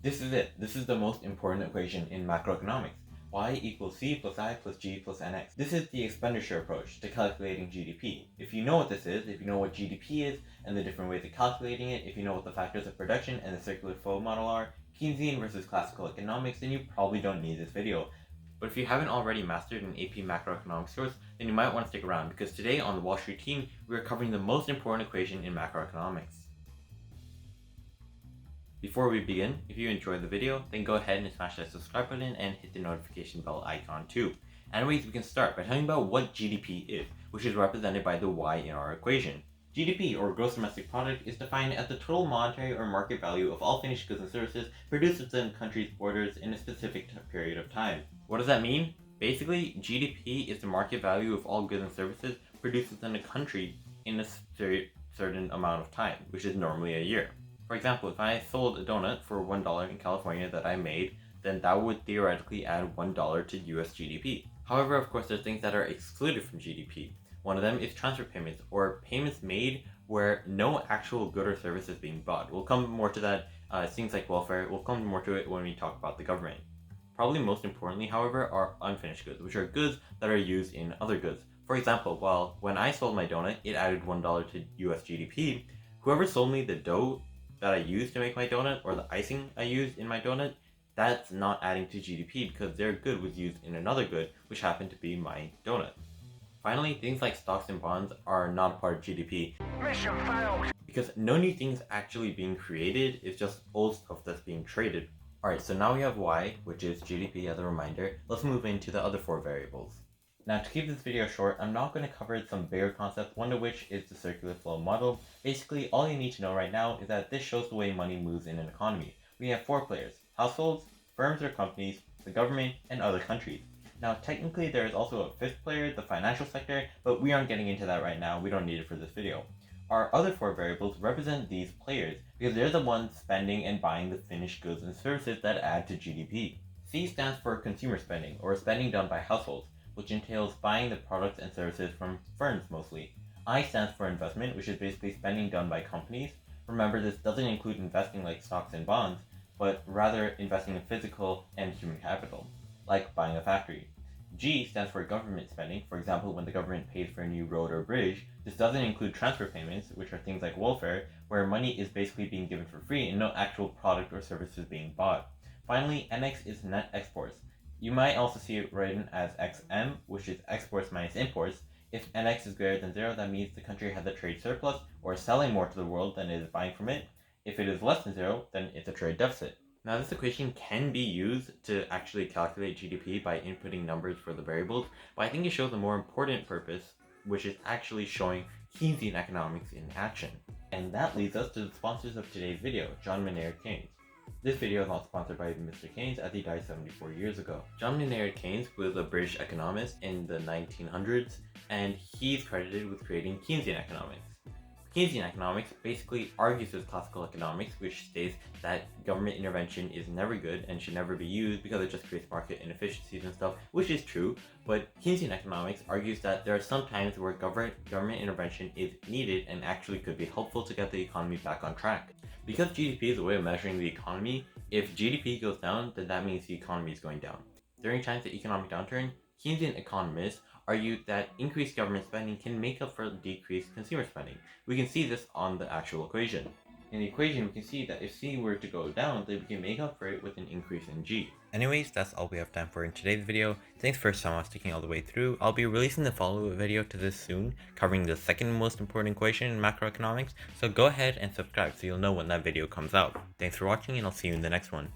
This is it. This is the most important equation in macroeconomics. Y equals C plus I plus G plus NX. This is the expenditure approach to calculating GDP. If you know what this is, if you know what GDP is and the different ways of calculating it, if you know what the factors of production and the circular flow model are, Keynesian versus classical economics, then you probably don't need this video. But if you haven't already mastered an AP macroeconomics course, then you might want to stick around because today on the Wall Street team, we are covering the most important equation in macroeconomics. Before we begin, if you enjoyed the video, then go ahead and smash that subscribe button and hit the notification bell icon too. Anyways, we can start by telling about what GDP is, which is represented by the Y in our equation. GDP, or gross domestic product, is defined as the total monetary or market value of all finished goods and services produced within a country's borders in a specific period of time. What does that mean? Basically, GDP is the market value of all goods and services produced within a country in a certain amount of time, which is normally a year. For example, if I sold a donut for $1 in California that I made, then that would theoretically add $1 to US GDP. However, of course, there are things that are excluded from GDP. One of them is transfer payments, or payments made where no actual good or service is being bought. We'll come more to that, things like welfare, we'll come more to it when we talk about the government. Probably most importantly, however, are unfinished goods, which are goods that are used in other goods. For example, when I sold my donut, it added $1 to US GDP. Whoever sold me the dough that I used to make my donut, or the icing I used in my donut, that's not adding to GDP because their good was used in another good, which happened to be my donut. Finally, things like stocks and bonds are not a part of GDP. Mission failed! Because no new things actually being created, it's just old stuff that's being traded. Alright, so now we have Y, which is GDP as a reminder. Let's move into the other four variables. Now, to keep this video short, I'm not going to cover some bigger concepts, one of which is the circular flow model. Basically, all you need to know right now is that this shows the way money moves in an economy. We have four players: households, firms or companies, the government, and other countries. Now, technically, there is also a fifth player, the financial sector, but we aren't getting into that right now. We don't need it for this video. Our other four variables represent these players because they're the ones spending and buying the finished goods and services that add to GDP. C stands for consumer spending, or spending done by households, which entails buying the products and services from firms mostly. I stands for investment, which is basically spending done by companies. Remember, this doesn't include investing like stocks and bonds, but rather investing in physical and human capital, like buying a factory. G stands for government spending. For example, when the government pays for a new road or bridge. This doesn't include transfer payments, which are things like welfare, where money is basically being given for free and no actual product or service is being bought. Finally, NX is net exports. You might also see it written as XM, which is exports minus imports. If NX is greater than 0, that means the country has a trade surplus or is selling more to the world than it is buying from it. If it is less than 0, then it's a trade deficit. Now, this equation can be used to actually calculate GDP by inputting numbers for the variables, but I think it shows a more important purpose, which is actually showing Keynesian economics in action. And that leads us to the sponsors of today's video, John Maynard Keynes. This video is not sponsored by Mr. Keynes, as he died 74 years ago. John Maynard Keynes was a British economist in the 1900s, and he's credited with creating Keynesian economics. Keynesian economics basically argues with classical economics, which states that government intervention is never good and should never be used because it just creates market inefficiencies and stuff, which is true, but Keynesian economics argues that there are some times where government intervention is needed and actually could be helpful to get the economy back on track. Because GDP is a way of measuring the economy, if GDP goes down, then that means the economy is going down. During times of economic downturn, Keynesian economists argue that increased government spending can make up for decreased consumer spending. We can see this on the actual equation. In the equation, we can see that if C were to go down, then we can make up for it with an increase in G. Anyways, that's all we have time for in today's video. Thanks for sticking all the way through. I'll be releasing the follow-up video to this soon, covering the second most important equation in macroeconomics, so go ahead and subscribe so you'll know when that video comes out. Thanks for watching, and I'll see you in the next one.